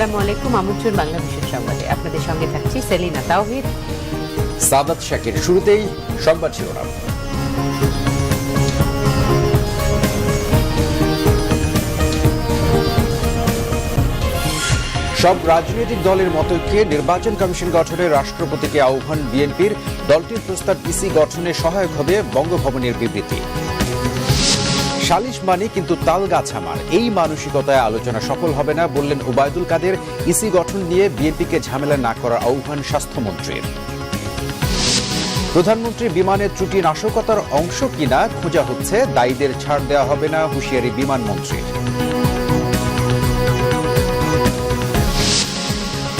আসসালামু আলাইকুম। আমন্ত্রণ বাংলাদেশের সংবাদে। আপনাদের সঙ্গে থাকছি সেলিনা তাওহিদ, সাদাত শাকির। শুরুতেই সংবাদ শিরোনাম। সব রাজনৈতিক দলের মতৈক্যে নির্বাচন কমিশন গঠনে রাষ্ট্রপতিকে আহ্বান বিএনপির। দলটির প্রস্তাব ইসি গঠনে সহায়ক হবে বঙ্গভবনের বিবৃতি। সালিশ মানি কিন্তু তাল গাছ আমার, এই মানসিকতায় আলোচনা সফল হবে না বললেন ওবায়দুল কাদের। ইসি গঠন নিয়ে বিএনপিকে ঝামেলা না করার আহ্বান স্বাস্থ্যমন্ত্রীর। প্রধানমন্ত্রী বিমানের ত্রুটি নাশকতার অংশ কিনা খোঁজা হচ্ছে, দায়ীদের ছাড় দেওয়া হবে না হুঁশিয়ারি বিমানমন্ত্রীর।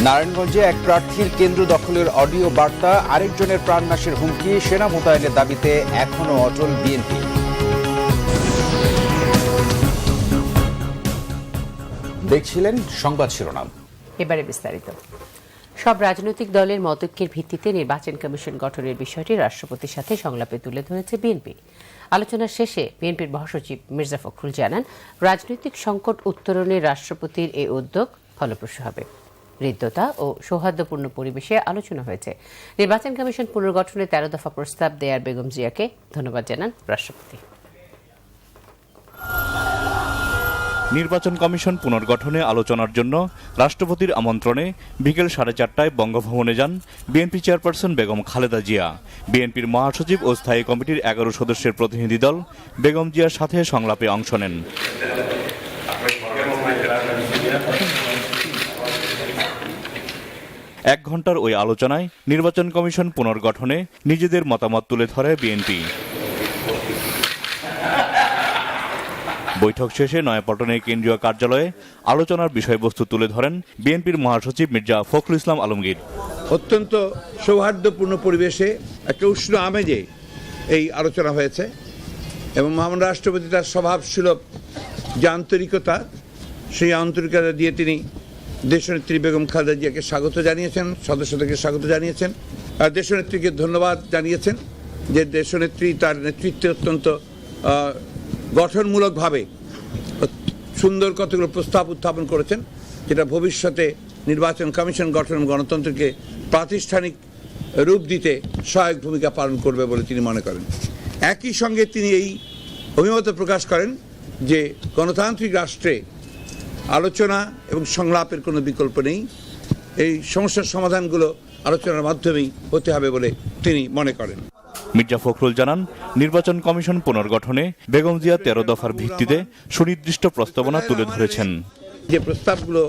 নারায়ণগঞ্জে এক প্রার্থীর কেন্দ্র দখলের অডিও বার্তা, আরেকজনের প্রাণনাশের হুমকি, সেনা মোতায়েনের দাবিতে এখনও অটল বিএনপি। দেখছিলেন সংবাদ শিরোনাম, এবারে বিস্তারিত। সব রাজনৈতিক দলের মতৈক্যের ভিত্তিতে নির্বাচন কমিশন গঠনের বিষয়টি রাষ্ট্রপতির সাথে সংলাপে তুলে ধরেছে বিএনপি। আলোচনার শেষে বিএনপির মহাসচিব মির্জা ফখরুল জানান, রাজনৈতিক সংকট উত্তরণে রাষ্ট্রপতির এই উদ্যোগ ফলপ্রসূ হবে। হৃদ্যতা ও সৌহার্দ্যপূর্ণ পরিবেশে আলোচনা হয়েছে। নির্বাচন কমিশন পুনর্গঠনে 13 দফা প্রস্তাব দেয়ার বেগম জিয়াকে ধন্যবাদ জানান রাষ্ট্রপতি। নির্বাচন কমিশন পুনর্গঠনে আলোচনার জন্য রাষ্ট্রপতির আমন্ত্রণে বিকেল 4:30টায় বঙ্গভবনে যান বিএনপি চেয়ারপারসন বেগম খালেদা জিয়া। বিএনপির মহাসচিব ও স্থায়ী কমিটির 11 সদস্যের প্রতিনিধি দল বেগম জিয়ার সাথে সংলাপে অংশ নেন। 1 ঘণ্টার ওই আলোচনায় নির্বাচন কমিশন পুনর্গঠনে নিজেদের মতামত তুলে ধরে বিএনপি। বৈঠক শেষে নয়াপল্টনের কেন্দ্রীয় কার্যালয়ে আলোচনার বিষয়বস্তু তুলে ধরেন বিএনপির মহাসচিব মির্জা ফখরুল ইসলাম আলমগীর। অত্যন্ত সৌহার্দ্যপূর্ণ পরিবেশে একটা উষ্ণ আমেজে এই আলোচনা হয়েছে এবং মহামান্য রাষ্ট্রপতি তার স্বভাবসুলভ যে আন্তরিকতা, সেই আন্তরিকতা দিয়ে তিনি দেশনেত্রী বেগম খালেদা জিয়াকে স্বাগত জানিয়েছেন, সদস্যদেরকে স্বাগত জানিয়েছেন, আর দেশনেত্রীকে ধন্যবাদ জানিয়েছেন যে দেশনেত্রী তার নেতৃত্বে অত্যন্ত গঠনমূলকভাবে সুন্দর কতগুলো প্রস্তাব উত্থাপন করেছেন, যেটা ভবিষ্যতে নির্বাচন কমিশন গঠন গণতন্ত্রকে প্রাতিষ্ঠানিক রূপ দিতে সহায়ক ভূমিকা পালন করবে বলে তিনি মনে করেন। একই সঙ্গে তিনি এই অভিমত প্রকাশ করেন যে গণতান্ত্রিক রাষ্ট্রে আলোচনা এবং সংলাপের কোনো বিকল্প নেই, এই সমস্যার সমাধানগুলো আলোচনার মাধ্যমেই হতে হবে বলে তিনি মনে করেন। মির্জা ফখরুল জানান, নির্বাচন কমিশন পুনর্গঠনে বেগম জিয়া 13 দফার ভিত্তিতে সুনির্দিষ্ট প্রস্তাবনা তুলে ধরেছেন। যে প্রস্তাবগুলো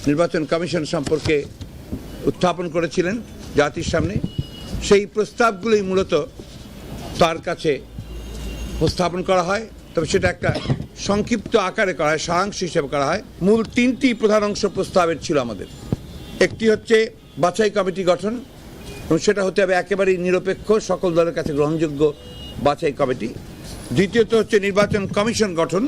নির্বাচন কমিশন সম্পর্কে উত্থাপন করেছিলেন জাতির সামনে, সেই প্রস্তাবগুলোই মূলত তার কাছে উপস্থাপন করা হয়, তবে সেটা একটা সংক্ষিপ্ত আকারে করা হয়, সারাংশ হিসেবে করা হয়। মূল 3টি প্রধান অংশ প্রস্তাবের ছিল আমাদের। একটি হচ্ছে বাছাই কমিটি গঠন, এবং সেটা হতে হবে একেবারেই নিরপেক্ষ, সকল দলের কাছে গ্রহণযোগ্য বাছাই কমিটি। দ্বিতীয়ত হচ্ছে নির্বাচন কমিশন গঠন,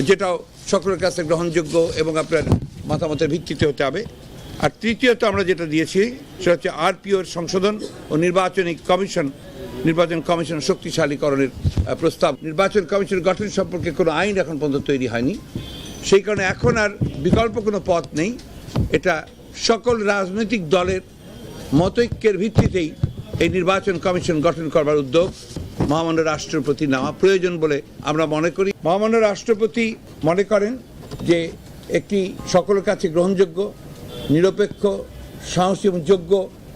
যেটাও সকলের কাছে গ্রহণযোগ্য এবং আপনার মতামতের ভিত্তিতে হতে হবে। আর তৃতীয়ত আমরা যেটা দিয়েছি সেটা হচ্ছে আরপিওর সংশোধন ও নির্বাচন কমিশন শক্তিশালীকরণের প্রস্তাব। নির্বাচন কমিশন গঠন সম্পর্কে কোনো আইন এখন পর্যন্ত তৈরি হয়নি, সেই কারণে এখন আর বিকল্প কোনো পথ নেই। এটা সকল রাজনৈতিক দলের মতৈক্যের ভিত্তিতেই এই নির্বাচন কমিশন গঠন করবার উদ্যোগ মহামান্য রাষ্ট্রপতি নেওয়া প্রয়োজন বলে আমরা মনে করি। মহামান্য রাষ্ট্রপতি মনে করেন যে একটি সকলের কাছে গ্রহণযোগ্য, নিরপেক্ষ, সাহসী এবং যোগ্য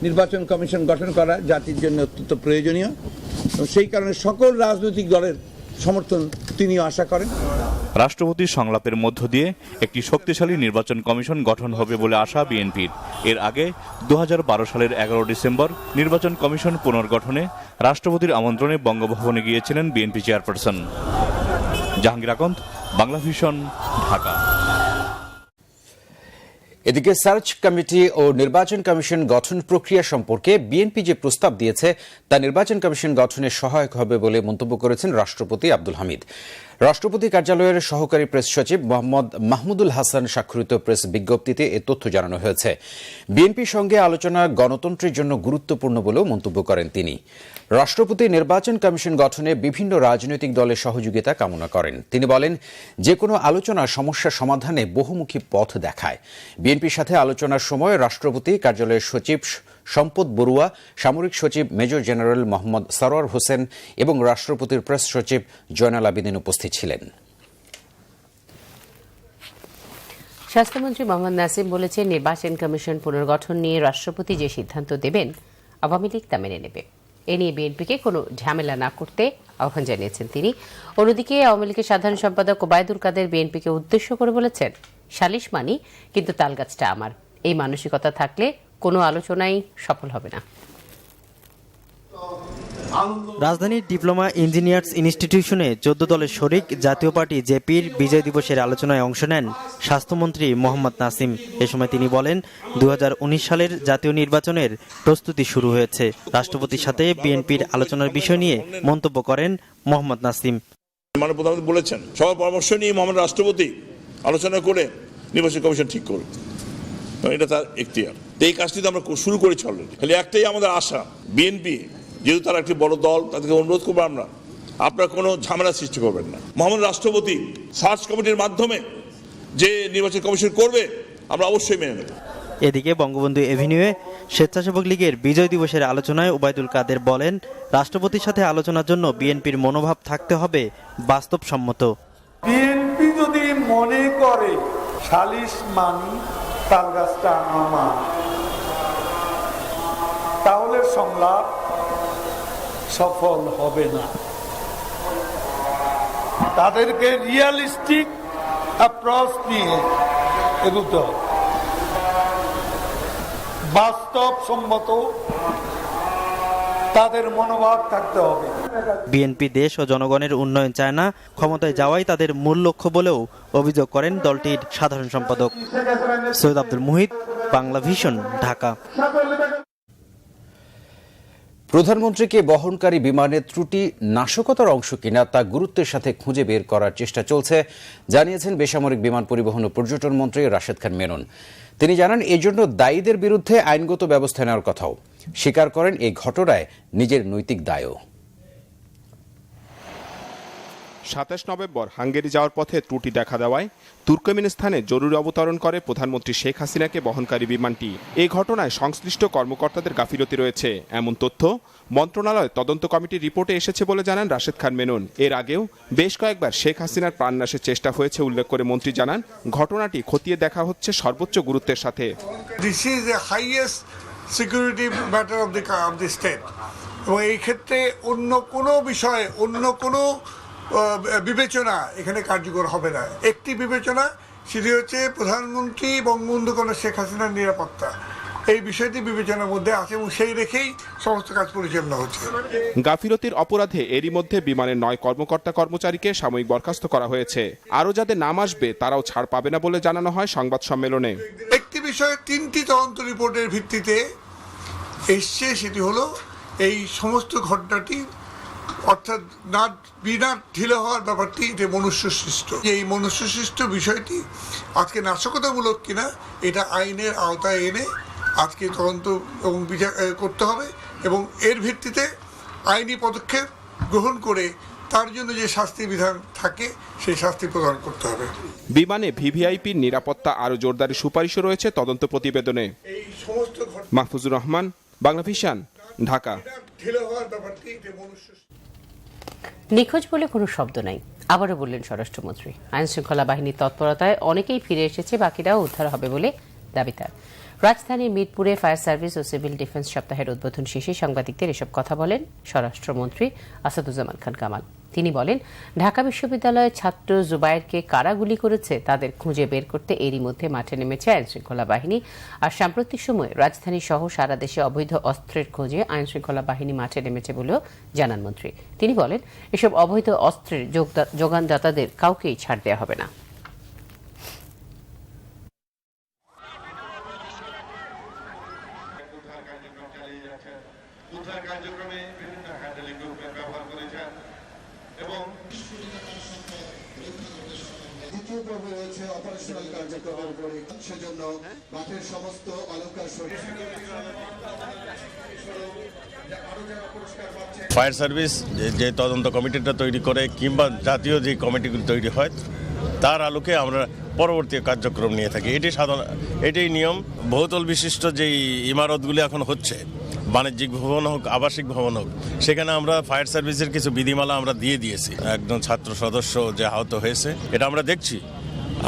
নির্বাচন কমিশন গঠন করা জাতির জন্য অত্যন্ত প্রয়োজনীয়, এবং সেই কারণে সকল রাজনৈতিক দলের সমর্থন তিনিও আশা করেন। রাষ্ট্রপতির সংলাপের মধ্য দিয়ে একটি শক্তিশালী নির্বাচন কমিশন গঠন হবে বলে আশা বিএনপির। এর আগে 2012 সালের 11 ডিসেম্বর নির্বাচন কমিশন পুনর্গঠনে রাষ্ট্রপতির আমন্ত্রণে বঙ্গভবনে গিয়েছিলেন বিএনপি চেয়ারপারসন। জাহাঙ্গীর আকন্দ, বাংলা ভিশন, ঢাকা। এদিকে সার্চ কমিটি ও নির্বাচন কমিশন গঠন প্রক্রিয়া সম্পর্কে বিএনপি যে প্রস্তাব দিয়েছে তা নির্বাচন কমিশন গঠনে সহায়ক হবে বলে মন্তব্য করেছেন রাষ্ট্রপতি আব্দুল হামিদ। রাষ্ট্রপতি কার্যালয়ের সহকারী প্রেস সচিব মোহাম্মদ মাহমুদুল হাসান স্বাক্ষরিত প্রেস বিজ্ঞপ্তিতে এ তথ্য জানানো হয়েছে। বিএনপির সঙ্গে আলোচনা গণতন্ত্রের জন্য গুরুত্বপূর্ণ বলেও মন্তব্য করেন তিনি। রাষ্ট্রপতি নির্বাচন কমিশন গঠনে বিভিন্ন রাজনৈতিক দলের সহযোগিতা কামনা করেন। তিনি বলেন, যে কোনো আলোচনা সমস্যা সমাধানে বহুমুখী পথ দেখায়। বিএনপির সাথে আলোচনার সময় রাষ্ট্রপতি কার্যালয়ের সচিব সম্পদ বড়ুয়া, সামরিক সচিব মেজর জেনারেল মোহাম্মদ সরোয়ার হোসেন এবং রাষ্ট্রপতির প্রেস সচিব জয়নাল আবেদিন উপস্থিত ছিলেন। স্বাস্থ্যমন্ত্রী মোহাম্মদ নাসিম বলেছেন, নির্বাচন কমিশন পুনর্গঠন নিয়ে রাষ্ট্রপতি যে সিদ্ধান্ত দেবেন আওয়ামী লীগ তা মেনে নেবে। এ নিয়ে বিএনপিকে কোনো ঝামেলা না করতে আহ্বান জানিয়েছেন তিনি। অন্যদিকে আওয়ামী লীগের সাধারণ সম্পাদক ওবায়দুল কাদের বিএনপিকে উদ্দেশ্য করে বলেছেন, সালিশ মানি কিন্তু তালগাছটা আমার। এই মানসিকতা থাকলে কোনো আলোচনাই সফল হবে না। রাজধানীর ডিপ্লোমা ইঞ্জিনিয়ার্স ইনস্টিটিউশনে 14 দলের শরিক জাতীয় পার্টি জেপির বিজয় দিবসের আলোচনায় অংশ নেন স্বাস্থ্যমন্ত্রী মোহাম্মদ নাসিম। এ সময় তিনি বলেন, 2019 সালের জাতীয় নির্বাচনের প্রস্তুতি শুরু হয়েছে। রাষ্ট্রপতির সাথে বিএনপির আলোচনার বিষয় নিয়ে মন্তব্য করেন মোহাম্মদ নাসিম। মাননীয় প্রধানমন্ত্রী বলেছেন, সবার পরামর্শ নিয়ে মহামান্য রাষ্ট্রপতি আলোচনা করে নির্বাচন কমিশন ঠিক করবে, এটা তার এখতিয়ার। এই কাজটি তো আমরা শুরু করেছি অলরেডি। খালি একটাই আমাদের আশা, বিএনপি যেহেতু তারা একটি বড় দল, তাদেরকে অনুরোধ করবো আপনারা কোনো ঝামেলা সৃষ্টি করবেন না। মহামান্য রাষ্ট্রপতি সার্চ কমিটির মাধ্যমে যে নির্বাচন কমিশন করবে আমরা অবশ্যই মেনে নেব। এদিকে বঙ্গবন্ধু এভিনিউয়ে স্বেচ্ছাসেবক লীগের বিজয় দিবসের আলোচনায় ওবায়দুল কাদের বলেন, রাষ্ট্রপতির সাথে আলোচনার জন্য বিএনপির মনোভাব থাকতে হবে বাস্তবসম্মত। বিএনপি যদি মনে করে সালিশ মানি তালগাছটা আমার, তাহলে সংলাপ সফল হবে না। তাদেরকে রিয়ালিস্টিক অ্যাপ্রোচ নিয়ে এগুতে হবে, বাস্তবসম্মত তাদের মনোভাব থাকতে হবে। বিএনপি দেশ ও জনগণের উন্নয়ন চায় না, ক্ষমতায় যাওয়াই তাদের মূল লক্ষ্য বলেও অভিযোগ করেন দলটির সাধারণ সম্পাদক। সৈয়দ আব্দুল মুহিত, বাংলা ভিশন, ঢাকা। প্রধানমন্ত্রীকে বহনকারী বিমানের ত্রুটি নাশকতার অংশ কিনা তা গুরুত্বের সাথে খুঁজে বের করার চেষ্টা চলছে, জানিয়েছেন বেসামরিক বিমান পরিবহন ও পর্যটন মন্ত্রী রাশেদ খান মেনন। তিনি জানান, এই জন্য দায়ীদের বিরুদ্ধে আইনগত ব্যবস্থা নেওয়ার কথাও স্বীকার করেন এই ঘটনায় নিজের নৈতিক দায়ও। 27 নভেম্বর হাঙ্গেরি যাওয়ার পথে ত্রুটি দেখা দেওয়ায় তুর্কমেনিস্তানে জরুরি অবতরণ করে প্রধানমন্ত্রী শেখ হাসিনাকে বহনকারী বিমানটি। এই ঘটনায় সংশ্লিষ্ট কর্মকর্তাদের গাফিলতি রয়েছে এমন তথ্য মন্ত্রণালয় তদন্ত কমিটির রিপোর্টে এসেছে বলে জানান রাশেদ খান মেনন। এর আগেও বেশ কয়েকবার শেখ হাসিনার প্রাণনাশের চেষ্টা হয়েছে উল্লেখ করে মন্ত্রী জানান, ঘটনাটি খতিয়ে দেখা হচ্ছে সর্বোচ্চ গুরুত্বের সাথে। This is the highest security matter of the state, এবং এই ক্ষেত্রে অন্য কোনো বিষয়ে অন্য কোনো বিবেচনা এখানে কার্যকর হবে না। একটি বিবেচনা, সেটি হচ্ছে প্রধানমন্ত্রী বঙ্গবন্ধু কন্যা শেখ হাসিনার নিরাপত্তা। এই বিষয়টি বিবেচনার মধ্যে আছে এবং সেই রেখেই সমস্ত কাজ পরিচালনা হচ্ছে। গাফিলতির অপরাধে এরই মধ্যে বিমানের 9 কর্মকর্তা কর্মচারীকে সাময়িক বরখাস্ত করা হয়েছে। আরও যাদের নাম আসবে তারাও ছাড় পাবে না বলে জানানো হয় সংবাদ সম্মেলনে। একটি বিষয়ে 3টি তদন্ত রিপোর্টের ভিত্তিতে এসছে, সেটি হলো এই সমস্ত ঘটনাটি অর্থাৎ বিনা ঢিলে হওয়ার ব্যাপারটি এটা মনুষ্য সৃষ্ট। এই মনুষ্য সৃষ্ট বিষয়টি আজকে নাশকতামূলক কিনা এটা আইনের আওতায় এনে আজকে তদন্ত এবং বিচার করতে হবে, এবং এর ভিত্তিতে আইনি পদক্ষেপ গ্রহণ করে তার জন্য যে শাস্তি বিধান থাকে সেই শাস্তি প্রদান করতে হবে। বিমানে ভিভিআইপির নিরাপত্তা আরও জোরদারের সুপারিশও রয়েছে তদন্ত প্রতিবেদনে। মাহফুজুর রহমান, বাংলা ভিশন, ঢাকা। নিখোঁজ বলে কোনো শব্দ নাই, আবারও বললেন স্বরাষ্ট্রমন্ত্রী। আইন শৃঙ্খলা বাহিনীর তৎপরতায় অনেকেই ফিরে এসেছে, বাকিরাও উদ্ধার হবে বলে দাবি তার। রাজধানীর মিরপুরে ফায়ার সার্ভিস ও সিভিল ডিফেন্স সপ্তাহের উদ্বোধন শেষে সাংবাদিকদের এসব কথা বলেন স্বরাষ্ট্রমন্ত্রী আসাদুজ্জামান খান কামাল। তিনি বলেন, ঢাকা বিশ্ববিদ্যালয়ের ছাত্র জুবায়েরকে কারা গুলি করেছে তাদের খুঁজে বের করতে এরই মধ্যে মাঠে নেমেছে আইন শৃঙ্খলা বাহিনী। আর সাম্প্রতিক সময়ে রাজধানী সহ সারা দেশে অবৈধ অস্ত্রের খোঁজে আইন শৃঙ্খলা বাহিনী মাঠে নেমেছে বলেও জানান মন্ত্রী। তিনি বলেন, এসব অবৈধ অস্ত্রের যোগানদাতাদের কাউকেই ছাড় দেওয়া হবে না। দ্বিতীয় পর্বে রয়েছে অপারেশনাল কার্যক্রমের উপরে, সেজন্য মাঠের সমস্ত অলংকার ফায়ার সার্ভিস যে তদন্ত কমিটিটা তৈরি করে কিংবা জাতীয় যে কমিটিগুলো তৈরি হয় তার আলোকে আমরা পরবর্তী কার্যক্রম নিয়ে থাকি। এটাই নিয়ম। বহুতল বিশিষ্ট যেই ইমারতগুলি এখন হচ্ছে, বাণিজ্যিক ভবন হোক, আবাসিক ভবন হোক, সেখানে আমরা ফায়ার সার্ভিসের কিছু বিধিমালা আমরা দিয়ে দিয়েছি। একজন ছাত্র সদস্য যে আহত হয়েছে এটা আমরা দেখছি,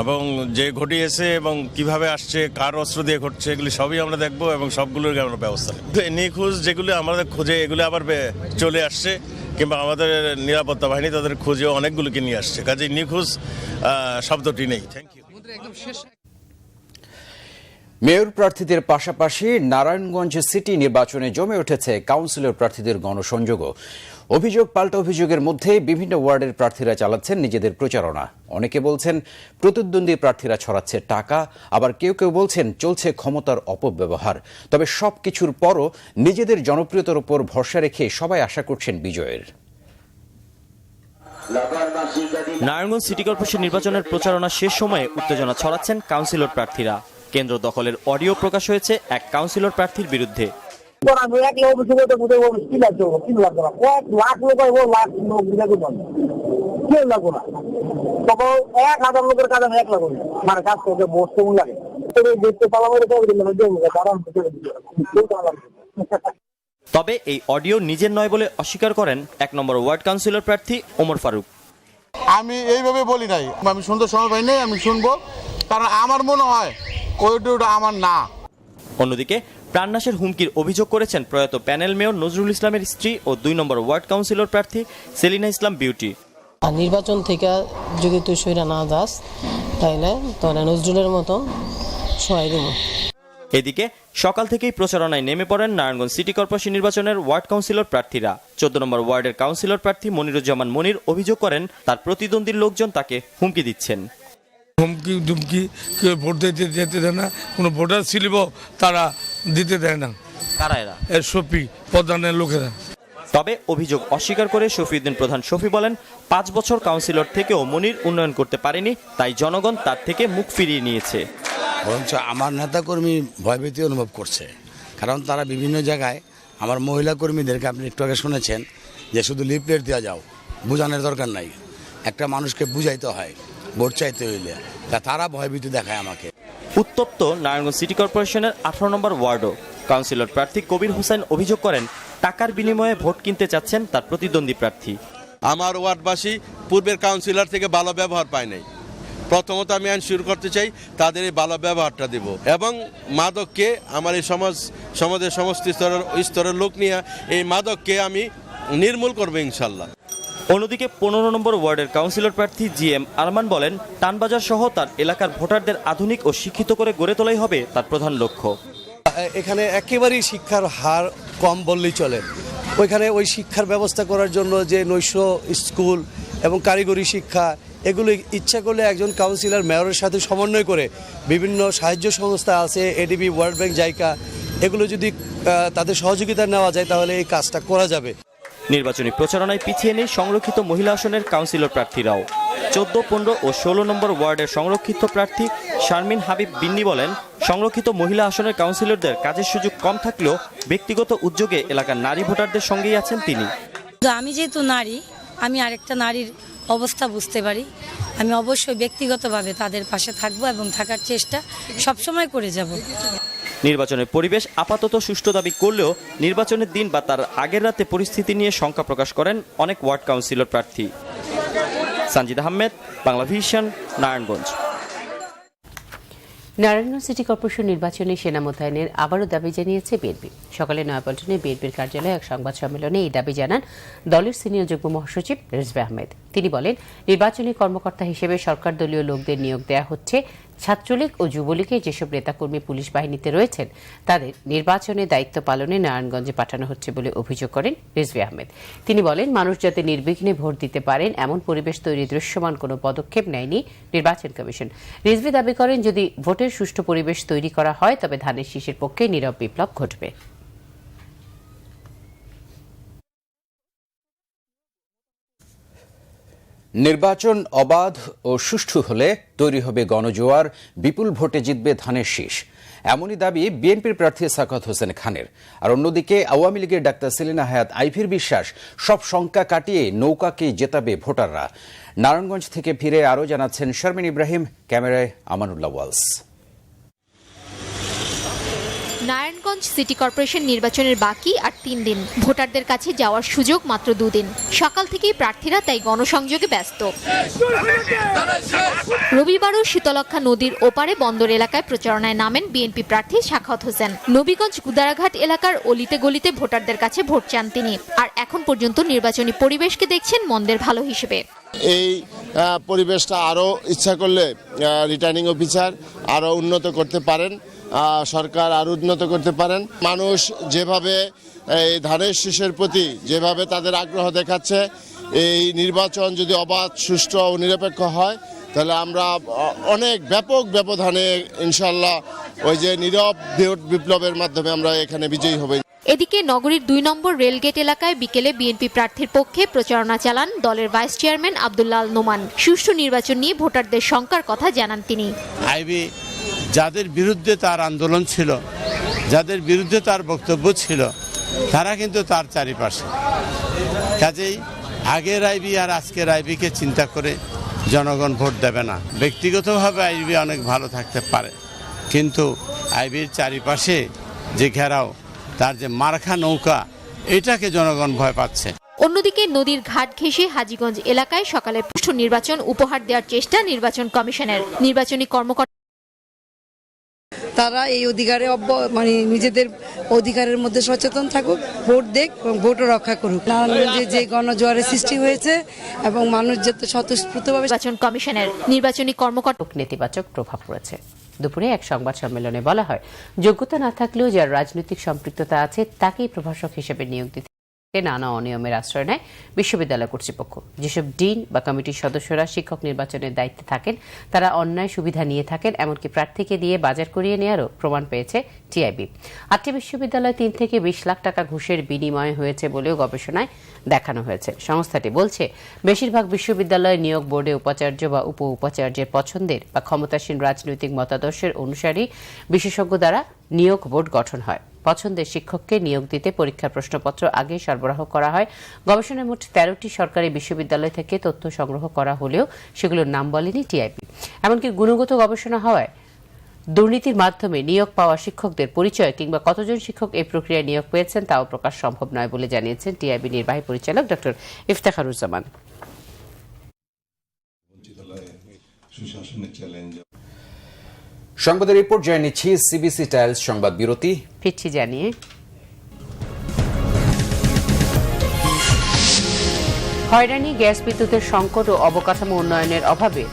এবং যে ঘটিয়েছে এবং কিভাবে আসছে, কার অস্ত্র দিয়ে ঘটছে, এগুলি সবই আমরা দেখবো এবং সবগুলোর আমরা ব্যবস্থা নেব। নিখোঁজ যেগুলো আমাদের খোঁজে এগুলো আবার চলে আসছে, কিংবা আমাদের নিরাপত্তা বাহিনী তাদের খোঁজে অনেকগুলোকে নিয়ে আসছে, কাজেই নিখোঁজ শব্দটি নেই। Thank you. মেয়র প্রার্থীদের পাশাপাশি নারায়ণগঞ্জ সিটি নির্বাচনে জমে উঠেছে কাউন্সিলর প্রার্থীদের গণসংযোগও। অভিযোগ পাল্টা অভিযোগের মধ্যে বিভিন্ন ওয়ার্ডের প্রার্থীরা চালাচ্ছেন নিজেদের প্রচারণা। অনেকে বলছেন প্রতিদ্বন্দ্বী প্রার্থীরা ছড়াচ্ছে টাকা, আবার কেউ কেউ বলছেন চলছে ক্ষমতার অপব্যবহার। তবে সবকিছুর পরও নিজেদের জনপ্রিয়তার উপর ভরসা রেখে সবাই আশা করছেন বিজয়ের। নারায়ণগঞ্জ সিটি কর্পোরেশন নির্বাচনের প্রচারণা শেষ সময়ে উত্তেজনা ছড়াচ্ছেন কাউন্সিলর প্রার্থীরা। কেন্দ্র দখলের অডিও প্রকাশ হয়েছে এক কাউন্সিলর প্রার্থীর বিরুদ্ধে। তবে এই অডিও নিজের নয় বলে অস্বীকার করেন ১ নম্বর ওয়ার্ড কাউন্সিলর প্রার্থী ওমর ফারুক। আমি এইভাবে বলি নাই, আমি শুনতে সময় পাই নাই, আমি শুনবো, কারণ আমার মনে হয় ওইটা আমার না। অন্যদিকে প্রাণনাশের হুমকির অভিযোগ করেছেন প্রয়াত প্যানেল মেয়র নজরুল ইসলামের স্ত্রী ও ২ নম্বর ওয়ার্ড কাউন্সিলর প্রার্থী সেলিনা ইসলাম বিউটি। আর নির্বাচন থেকে যদি তুই সইরা না যাস তাইলে তোরা নজরুলের মতো সহায় দেব। এদিকে সকাল থেকেই প্রচারণায় নেমে পড়েন নারায়ণগঞ্জ সিটি কর্পোরেশন নির্বাচনের ওয়ার্ড কাউন্সিলর প্রার্থীরা। ১৪ নম্বর ওয়ার্ডের কাউন্সিলর প্রার্থী মনিরুজ্জামান মনির অভিযোগ করেন তার প্রতিদ্বন্দ্বীর লোকজন তাকে হুমকি দিচ্ছেন। হুমকি দুমকি কেউ ভোট দিতে যেতে দেয় না, কোনো ভোটার স্লিপও তারা দিতে দেয় না। কারা এরা? শফি প্রধানের লোকেরা। তবে অভিযোগ অস্বীকার করে শফিউদ্দিন প্রধান শফি বলেন ৫ বছর কাউন্সিলর থেকেও মনির উন্নয়ন করতে পারেনি, তাই জনগণ তার থেকে মুখ ফিরিয়ে নিয়েছে। বরঞ্চ আমার নেতাকর্মী ভয়ভীতি অনুভব করছে, কারণ তারা বিভিন্ন জায়গায় আমার মহিলা কর্মীদেরকে, আপনি একটু আগে শুনেছেন যে শুধু লিফলেট দেওয়া যাও, বোঝানোর দরকার নাই, একটা মানুষকে বুঝাইতে হয় ভোট চাইতে হইলে, তারা ভয়ভীতি দেখায় আমাকে। উত্তপ্ত নারায়ণগঞ্জ সিটি কর্পোরেশনের ১৮ নম্বর ওয়ার্ডও কাউন্সিলর প্রার্থী কবির হোসেন অভিযোগ করেন টাকার বিনিময়ে ভোট কিনতে চাচ্ছেন তার প্রতিদ্বন্দ্বী প্রার্থী। আমার ওয়ার্ডবাসী পূর্বের কাউন্সিলর থেকে ভালো ব্যবহার পায় নাই। প্রথমত আমি এনশিওর করতে চাই তাদের এই ভালো ব্যবহারটা দেব, এবং মাদককে আমার এই সমাজের সমস্ত স্তরের লোক নিয়ে এই মাদককে আমি নির্মূল করবো ইনশাল্লাহ। অন্যদিকে ১৫ নম্বর ওয়ার্ডের কাউন্সিলর প্রার্থী জিএম আরমান বলেন টানবাজার সহ তার এলাকার ভোটারদের আধুনিক ও শিক্ষিত করে গড়ে তোলাই হবে তার প্রধান লক্ষ্য। এখানে একেবারেই শিক্ষার হার কম বললেই চলে। ওইখানে ওই শিক্ষার ব্যবস্থা করার জন্য যে নৈশ স্কুল এবং কারিগরি শিক্ষা, এগুলো ইচ্ছা করলে একজন কাউন্সিলর মেয়রের সাথে সমন্বয় করে বিভিন্ন সাহায্য সংস্থা আছে, এডিবি, ওয়ার্ল্ড ব্যাংক, জাইকা, এগুলো যদি তাদের সহযোগিতা নেওয়া যায় তাহলে এই কাজটা করা যাবে। নির্বাচনী প্রচারণায় পিছিয়ে নেই সংরক্ষিত মহিলা আসনের কাউন্সিলর প্রার্থীরাও। ১৪, ১৫ ও ১৬ নম্বর ওয়ার্ডের সংরক্ষিত প্রার্থী শারমিন হাবিব বিন্নি বলেন সংরক্ষিত মহিলা আসনের কাউন্সিলরদের কাজের সুযোগ কম থাকলেও ব্যক্তিগত উদ্যোগে এলাকার নারী ভোটারদের সঙ্গেই আছেন তিনি। আমি যেহেতু নারী, আমি আরেকটা নারীর অবস্থা বুঝতে পারি। আমি অবশ্যই ব্যক্তিগতভাবে তাদের পাশে থাকবো এবং থাকার চেষ্টা সবসময় করে যাব। নির্বাচনের পরিবেশ আপাতত সুষ্ঠু দাবি করলেও নির্বাচনের দিন বা তার আগের রাতে পরিস্থিতি নিয়ে শঙ্কা প্রকাশ করেন অনেক ওয়ার্ড কাউন্সিলর প্রার্থী। Sanjid Ahmed, Bangla vision, Narayanganj. Narayanganj city corporation নির্বাচনে সেনা মোতায়েনের আবারও দাবি জানিয়েছে বিএনপি। সকালে নয়াপল্টনে বিএনপির কার্যালয়ে এক সংবাদ সম্মেলনে এই দাবি জানান দলের সিনিয়র যুগ্ম মহাসচিব রিজভী আহমেদ। তিনি বলেন নির্বাচনী কর্মকর্তা হিসেবে সরকার দলীয় লোকদের নিয়োগ দেওয়া হচ্ছে। ছাত্রলীগ ও যুবলীগের যেসব নেতাকর্মী পুলিশ বাহিনীতে রয়েছেন তাদের নির্বাচনে দায়িত্ব পালনে নারায়ণগঞ্জে পাঠানো হচ্ছে বলে অভিযোগ করেন রিজভী আহমেদ। তিনি বলেন মানুষ যাতে নির্বিঘ্নে ভোট দিতে পারেন এমন পরিবেশ তৈরি দৃশ্যমান কোনো পদক্ষেপ নেয়নি নির্বাচন কমিশন। রিজভী দাবি করেন যদি ভোটের সুষ্ঠু পরিবেশ তৈরি করা হয় তবে ধানের শীষের পক্ষে নীরব বিপ্লব ঘটবে। নির্বাচন অবাধ ও সুষ্ঠু হলে তৈরি হবে গণজোয়ার, বিপুল ভোটে জিতবে ধানের শীষ, এমনই দাবি বিএনপির প্রার্থী সাখাওয়াত হোসেন খানের। আর অন্যদিকে আওয়ামী লীগের ডাক্তার সেলিনা হায়াৎ আইভীর বিশ্বাস, সব শঙ্কা কাটিয়ে নৌকাকে জেতাবে ভোটাররা। নারায়ণগঞ্জ থেকে ফিরে আরও জানাচ্ছেন শারমিন ইব্রাহিম, ক্যামেরায় আমানুল্লাহ ওয়ালস। নারায়ণগঞ্জ সিটি কর্পোরেশন নির্বাচনের বাকি আর 3 দিন, ভোটারদের কাছে যাওয়ার সুযোগ মাত্র 2 দিন। সকাল থেকেই প্রার্থীরা তাই গণসংযোগে ব্যস্ত। রবিবারও শীতলক্ষা নদীর ওপারে বন্দর এলাকায় প্রচারণায় নামেন বিএনপি প্রার্থী সাখাওয়াত হোসেন। নবীগঞ্জ গুদারাঘাট এলাকার অলিতে গলিতে ভোটারদের কাছে ভোট চান তিনি। আর এখন পর্যন্ত নির্বাচনী পরিবেশকে দেখছেন মন্দের ভালো হিসেবে। এই পরিবেশটা আরও ইচ্ছা করলে রিটার্নিং অফিসার আরও উন্নত করতে পারেন, সরকার আরও উন্নত করতে পারেন। মানুষ যেভাবে এই ধানের শীষের প্রতি যেভাবে তাদের আগ্রহ দেখাচ্ছে, এই নির্বাচন যদি অবাধ, সুষ্ঠু ও নিরপেক্ষ হয় তাহলে আমরা অনেক ব্যাপক ব্যবধানে ইনশাল্লাহ ওই যে নীরব বিপ্লবের মাধ্যমে আমরা এখানে বিজয়ী হব। এদিকে নগরীর 2 নম্বর রেলগেট এলাকায় বিকেলে বিএনপি প্রার্থীর পক্ষে প্রচারণা চালান দলের ভাইস চেয়ারম্যান আব্দুল্লাহ আল নোমান। সুষ্ঠু নির্বাচন নিয়ে ভোটারদের শঙ্কার কথা জানান তিনি। আইবি যাদের বিরুদ্ধে তার আন্দোলন ছিল, যাদের বিরুদ্ধে তার বক্তব্য ছিল, তারা কিন্তু তার চারিপাশে। কাজেই আগের আইবি আর আজকের আইবিকে চিন্তা করে জনগণ ভোট দেবে না। ব্যক্তিগতভাবে আইবি অনেক ভালো থাকতে পারে, কিন্তু আইবির চারিপাশে যে ঘেরাও, তার যে মার্কা নৌকা, এটাকে জনগণ ভয় পাচ্ছে। অন্যদিকে নদীর ঘাট ঘেঁষে হাজীগঞ্জ এলাকায় সকালে সুষ্ঠু নির্বাচন উপহার দেওয়ার চেষ্টা নির্বাচন কমিশনের। নির্বাচনী কর্মকর্তা তারা এই অধিকারে নিজেদের অধিকারের মধ্যে সচেতন থাকুক, ভোট দেখ এবং ভোটও রক্ষা করুক। নারায়ণগঞ্জে যে গণজোয়ারের সৃষ্টি হয়েছে এবং মানুষ যাতে স্বতঃস্ফূর্তভাবে। নির্বাচন কমিশনের নির্বাচনী কর্মকর্তা নেতিবাচক প্রভাব পড়েছে। দুপুরে এক সংবাদ সম্মেলনে বলা হয়, যোগ্যতা না থাকলেও যার রাজনৈতিক সম্পৃক্ততা আছে তাকেই প্রভাষক হিসেবে নিয়োগ দিতে নানা অনিয়মের আশ্রয় নেয় বিশ্ববিদ্যালয় কর্তৃপক্ষ। যেসব ডিন বা কমিটির সদস্যরা শিক্ষক নির্বাচনের দায়িত্বে থাকেন, তারা অন্যায় সুবিধা নিয়ে থাকেন, এমনকি প্রার্থীকে দিয়ে বাজার করিয়ে নেওয়ারও প্রমাণ পেয়েছে টিআইবি। 8টি বিশ্ববিদ্যালয় 3 থেকে 20 লাখ টাকা ঘুষের বিনিময় হয়েছে বলেও গবেষণায় দেখানো হয়েছে। সংস্থাটি বলছে, বেশিরভাগ বিশ্ববিদ্যালয় নিয়োগ বোর্ডে উপাচার্য বা উপ উপাচার্যের পছন্দের বা ক্ষমতাসীন রাজনৈতিক মতাদর্শের অনুসারী বিশেষজ্ঞ দ্বারা নিয়োগ বোর্ড গঠন হয়। পছন্দের শিক্ষককে নিয়োগ দিতে পরীক্ষার প্রশ্নপত্র আগে সরবরাহ করা হয়। গবেষণায় মোট 13টি সরকারি বিশ্ববিদ্যালয় থেকে তথ্য সংগ্রহ করা হলেও সেগুলোর নাম বলেনি টিআইবি। এমনকি গুণগত গবেষণা হওয়ায় দুর্নীতির মাধ্যমে নিয়োগ পাওয়া শিক্ষকদের পরিচয় কিংবা কতজন শিক্ষক এই প্রক্রিয়ায় নিয়োগ পেয়েছেন তাও প্রকাশ সম্ভব নয় বলে জানিয়েছেন টিআইবি নির্বাহী পরিচালক ডক্টর ইফতেখারুজ্জামান। সংবাদের রিপোর্ট জানিয়ে নিচ্ছি সিবিসি টাইলস সংবাদ বিরতি। ফিরছি জানিয়ে হয়রানি, গ্যাস বিদ্যুতের সংকট ও অবকাঠামো উন্নয়নের অভাবে